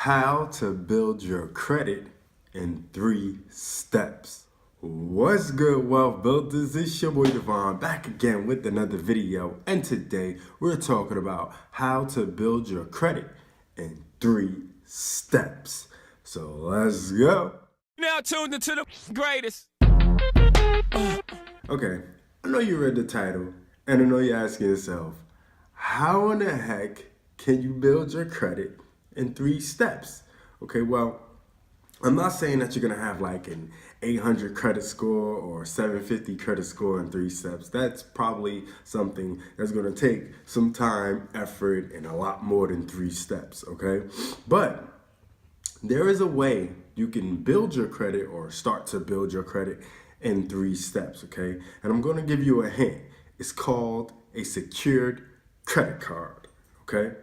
How to build your credit in 3 steps. What's good, wealth builders? It's your boy DeVaughn back again with another video, and today we're talking about how to build your credit in 3 steps. So let's go. Now tuned into the greatest. Okay, I know you read the title, and I know you're asking yourself, how in the heck can you build your credit in 3 steps? Okay, well, I'm not saying that you're gonna have like an 800 credit score or 750 credit score in 3 steps. That's probably something that's gonna take some time, effort, and a lot more than 3 steps, okay? But there is a way you can build your credit or start to build your credit in 3 steps, okay? And I'm gonna give you a hint. It's called a secured credit card, okay?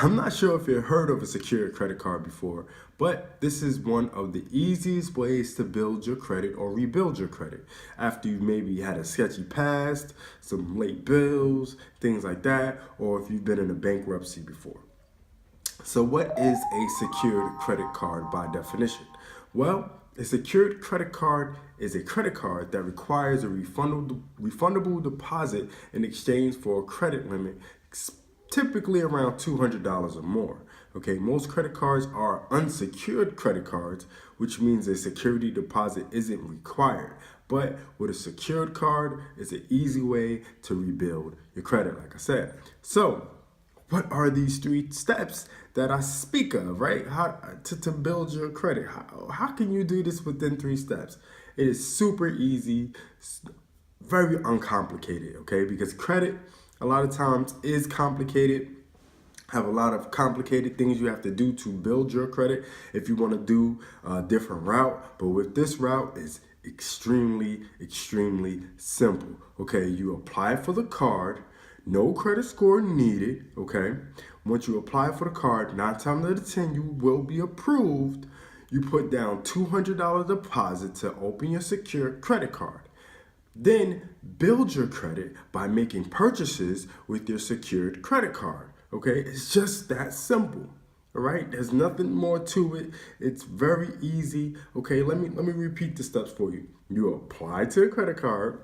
I'm not sure if you've heard of a secured credit card before, but this is one of the easiest ways to build your credit or rebuild your credit after you maybe had a sketchy past, some late bills, things like that, or if you've been in a bankruptcy before. So what is a secured credit card by definition? Well, a secured credit card is a credit card that requires a refundable deposit in exchange for a credit limit, typically around $200 or more. Okay, most credit cards are unsecured credit cards, which means a security deposit isn't required. But with a secured card, it's an easy way to rebuild your credit, like I said. So, what are these 3 steps that I speak of, right? How to build your credit? How can you do this within 3 steps? It is super easy, very uncomplicated, okay? Because credit, a lot of times, is complicated. Have a lot of complicated things you have to do to build your credit if you want to do a different route. But with this route, it's extremely simple, okay? You apply for the card. No credit score needed, okay? Once you apply for the card, 9 times out of 10, you will be approved. You put down $200 deposit to open your secure credit card. Then build your credit by making purchases with your secured credit card, okay? It's just that simple, all right? There's nothing more to it. It's very easy, okay? Let me repeat the steps for you. You apply to a credit card.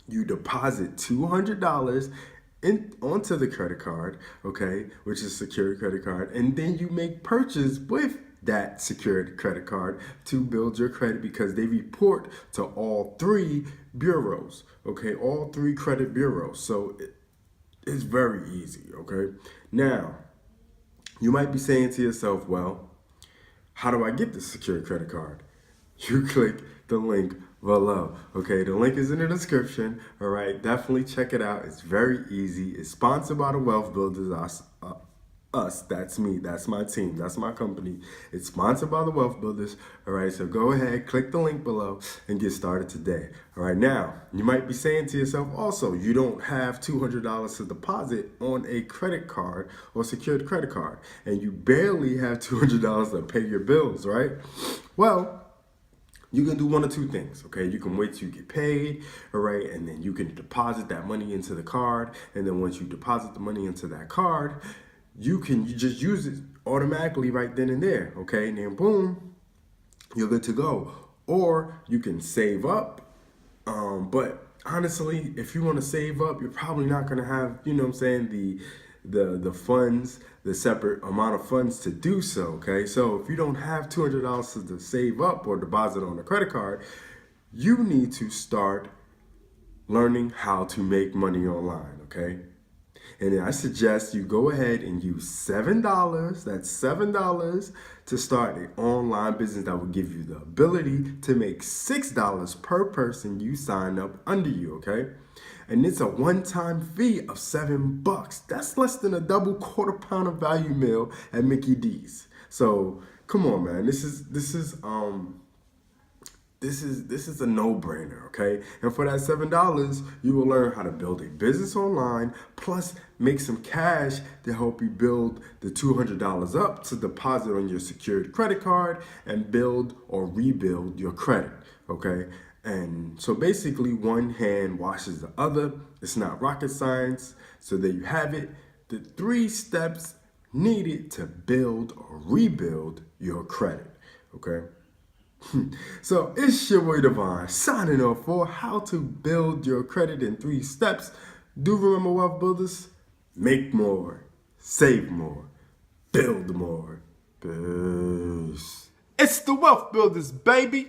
You deposit $200 onto the credit card, okay, which is a secured credit card, and then you make purchase with that secured credit card to build your credit because they report to all 3 bureaus, okay, all 3 credit bureaus. So it's very easy, okay? Now, you might be saying to yourself, well, how do I get this secured credit card? You click the link below. Okay, the link is in the description. All right, definitely check it out. It's very easy. It's sponsored by the Wealthbuilderz. Us, that's me, that's my team, that's my company. It's sponsored by the Wealthbuilderz. All right, so go ahead, click the link below and get started today. All right, now, you might be saying to yourself also, you don't have $200 to deposit on a credit card or secured credit card, and you barely have $200 to pay your bills, right? Well, you can do one or 2 things, okay? You can wait till you get paid, all right? And then you can deposit that money into the card. And then once you deposit the money into that card, you just use it automatically right then and there, okay? And then boom, you're good to go. Or you can save up, but honestly, if you want to save up, you're probably not gonna have, you know what I'm saying, the funds, the separate amount of funds to do so, okay? So if you don't have $200 to save up or deposit on a credit card, you need to start learning how to make money online, okay? And then I suggest you go ahead and use $7, that's $7 to start an online business that will give you the ability to make $6 per person you sign up under you, okay? And it's a one-time fee of $7. That's less than a double quarter-pounder value meal at Mickey D's. So come on, man. This is a no-brainer, okay? And for that $7, you will learn how to build a business online, plus make some cash to help you build the $200 up to deposit on your secured credit card and build or rebuild your credit, okay? And so basically one hand washes the other. It's not rocket science. So there you have it. The 3 steps needed to build or rebuild your credit, okay? So it's your boy DeVaughn signing off for how to build your credit in 3 steps. Do remember, Wealth Builders, make more, save more, build more. Peace. It's the Wealth Builders, baby.